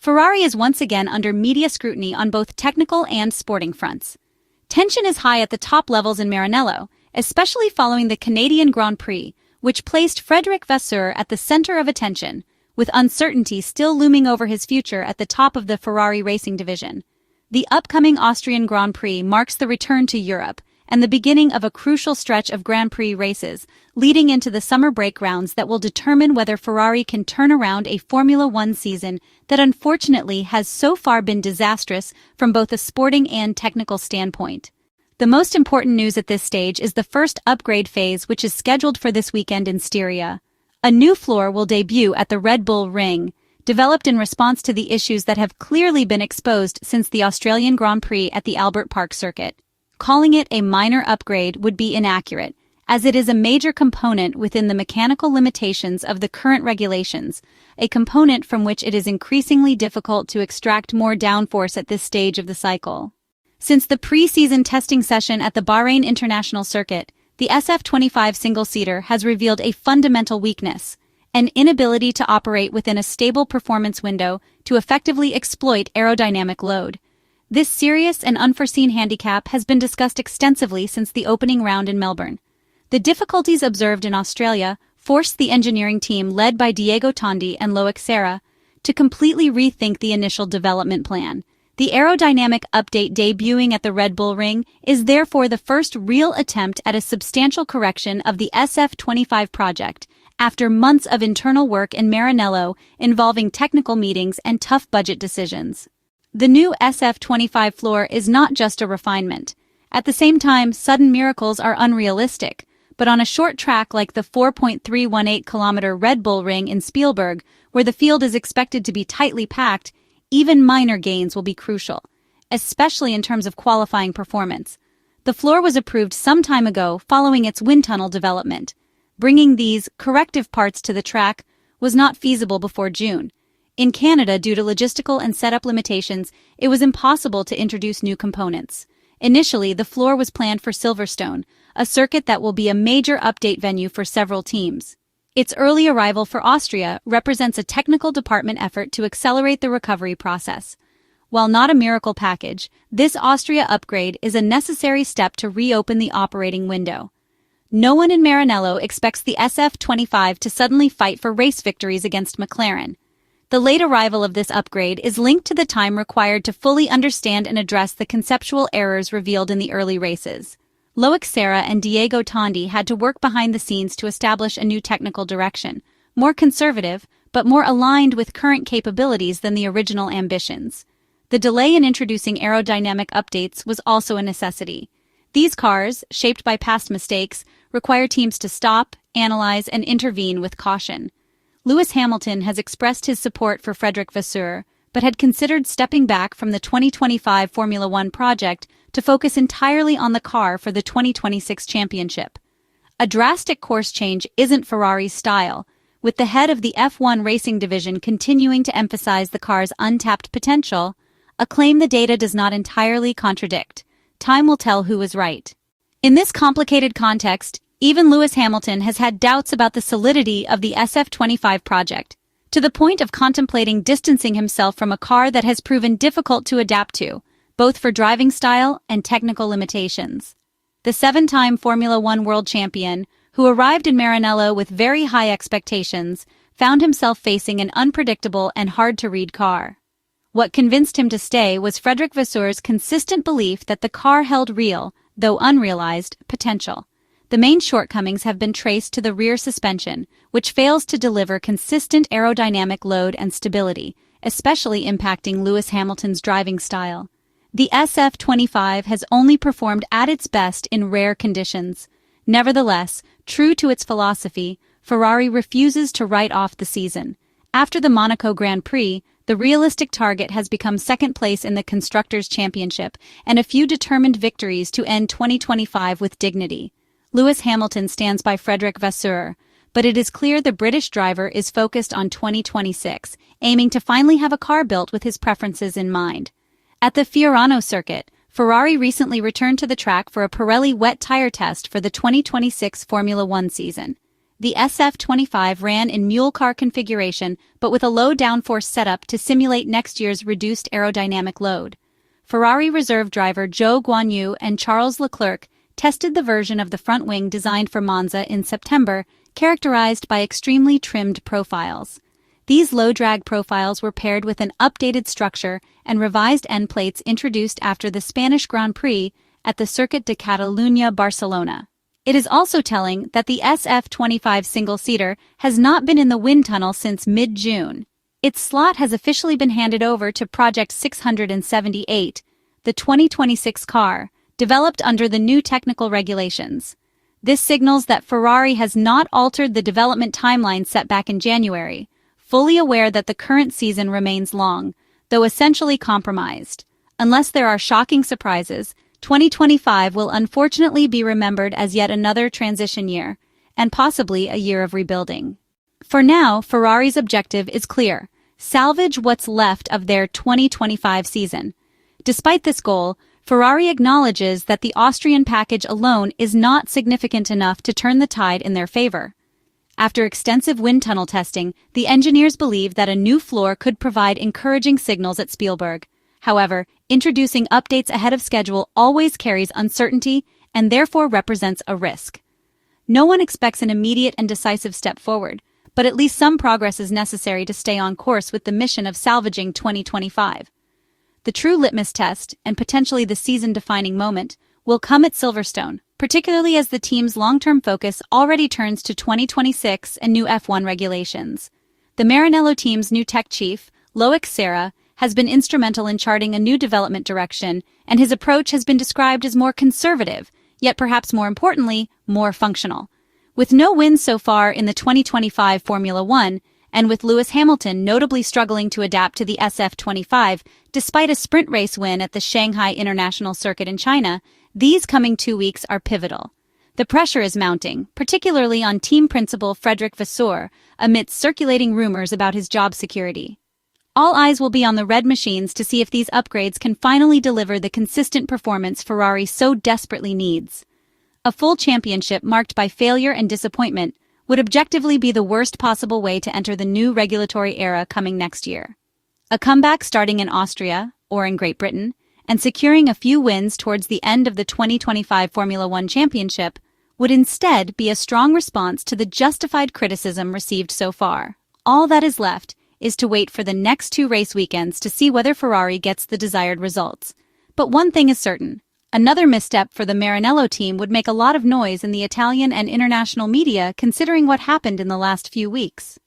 Ferrari is once again under media scrutiny on both technical and sporting fronts. Tension is high at the top levels in Maranello, especially following the Canadian Grand Prix, which placed Frederic Vasseur at the center of attention, with uncertainty still looming over his future at the top of the Ferrari Racing Division. The upcoming Austrian Grand Prix marks the return to Europe and the beginning of a crucial stretch of Grand Prix races, leading into the summer break rounds that will determine whether Ferrari can turn around a Formula One season that unfortunately has so far been disastrous from both a sporting and technical standpoint. The most important news at this stage is the first upgrade phase, which is scheduled for this weekend in Styria. A new floor will debut at the Red Bull Ring, developed in response to the issues that have clearly been exposed since the Australian Grand Prix at the Albert Park circuit. Calling it a minor upgrade would be inaccurate, as it is a major component within the mechanical limitations of the current regulations, a component from which it is increasingly difficult to extract more downforce at this stage of the cycle. Since the pre-season testing session at the Bahrain International Circuit, the SF25 single-seater has revealed a fundamental weakness, an inability to operate within a stable performance window to effectively exploit aerodynamic load. This serious and unforeseen handicap has been discussed extensively since the opening round in Melbourne. The difficulties observed in Australia forced the engineering team led by Diego Tondi and Leclerc to completely rethink the initial development plan. The aerodynamic update debuting at the Red Bull Ring is therefore the first real attempt at a substantial correction of the SF25 project, after months of internal work in Maranello involving technical meetings and tough budget decisions. The new SF25 floor is not just a refinement. At the same time, sudden miracles are unrealistic, but on a short track like the 4.318-kilometer Red Bull Ring in Spielberg, where the field is expected to be tightly packed, even minor gains will be crucial, especially in terms of qualifying performance. The floor was approved some time ago following its wind tunnel development. Bringing these corrective parts to the track was not feasible before June. In Canada, due to logistical and setup limitations, it was impossible to introduce new components. Initially, the floor was planned for Silverstone, a circuit that will be a major update venue for several teams. Its early arrival for Austria represents a technical department effort to accelerate the recovery process. While not a miracle package, this Austria upgrade is a necessary step to reopen the operating window. No one in Maranello expects the SF25 to suddenly fight for race victories against McLaren. The late arrival of this upgrade is linked to the time required to fully understand and address the conceptual errors revealed in the early races. Leclerc and Diego Tondi had to work behind the scenes to establish a new technical direction, more conservative, but more aligned with current capabilities than the original ambitions. The delay in introducing aerodynamic updates was also a necessity. These cars, shaped by past mistakes, require teams to stop, analyze, and intervene with caution. Lewis Hamilton has expressed his support for Frederic Vasseur, but had considered stepping back from the 2025 Formula One project to focus entirely on the car for the 2026 championship. A drastic course change isn't Ferrari's style, with the head of the F1 Racing Division continuing to emphasize the car's untapped potential, a claim the data does not entirely contradict. Time will tell who is right. In this complicated context, even Lewis Hamilton has had doubts about the solidity of the SF25 project, to the point of contemplating distancing himself from a car that has proven difficult to adapt to, both for driving style and technical limitations. The seven-time Formula One world champion, who arrived in Maranello with very high expectations, found himself facing an unpredictable and hard-to-read car. What convinced him to stay was Frederic Vasseur's consistent belief that the car held real, though unrealized, potential. The main shortcomings have been traced to the rear suspension, which fails to deliver consistent aerodynamic load and stability, especially impacting Lewis Hamilton's driving style. The SF25 has only performed at its best in rare conditions. Nevertheless, true to its philosophy, Ferrari refuses to write off the season. After the Monaco Grand Prix, the realistic target has become second place in the Constructors' Championship and a few determined victories to end 2025 with dignity. Lewis Hamilton stands by Frederic Vasseur, but it is clear the British driver is focused on 2026, aiming to finally have a car built with his preferences in mind. At the Fiorano circuit, Ferrari recently returned to the track for a Pirelli wet tire test for the 2026 Formula One season. The SF25 ran in mule car configuration but with a low downforce setup to simulate next year's reduced aerodynamic load. Ferrari reserve driver Zhou Guanyu and Charles Leclerc tested the version of the front wing designed for Monza in September, characterized by extremely trimmed profiles. These low-drag profiles were paired with an updated structure and revised end plates introduced after the Spanish Grand Prix at the Circuit de Catalunya, Barcelona. It is also telling that the SF25 single-seater has not been in the wind tunnel since mid-June. Its slot has officially been handed over to Project 678, the 2026 car, developed under the new technical regulations. This signals that Ferrari has not altered the development timeline set back in January, fully aware that the current season remains long, though essentially compromised. Unless there are shocking surprises, 2025 will unfortunately be remembered as yet another transition year, and possibly a year of rebuilding. For now, Ferrari's objective is clear: salvage what's left of their 2025 season. Despite this goal, Ferrari acknowledges that the Austrian package alone is not significant enough to turn the tide in their favor. After extensive wind tunnel testing, the engineers believe that a new floor could provide encouraging signals at Spielberg. However, introducing updates ahead of schedule always carries uncertainty and therefore represents a risk. No one expects an immediate and decisive step forward, but at least some progress is necessary to stay on course with the mission of salvaging 2025. The true litmus test, and potentially the season-defining moment, will come at Silverstone, particularly as the team's long-term focus already turns to 2026 and new F1 regulations. The Maranello team's new tech chief, Loic Serra, has been instrumental in charting a new development direction, and his approach has been described as more conservative, yet perhaps more importantly, more functional. With no wins so far in the 2025 Formula One, and with Lewis Hamilton notably struggling to adapt to the SF25 despite a sprint race win at the Shanghai International Circuit in China, these coming 2 weeks are pivotal. The pressure is mounting, particularly on team principal Frederic Vasseur, amidst circulating rumors about his job security. All eyes will be on the red machines to see if these upgrades can finally deliver the consistent performance Ferrari so desperately needs. A full championship marked by failure and disappointment would objectively be the worst possible way to enter the new regulatory era coming next year. A comeback starting in Austria, or in Great Britain, and securing a few wins towards the end of the 2025 Formula One Championship would instead be a strong response to the justified criticism received so far. All that is left is to wait for the next 2 race weekends to see whether Ferrari gets the desired results. But one thing is certain: another misstep for the Maranello team would make a lot of noise in the Italian and international media considering what happened in the last few weeks.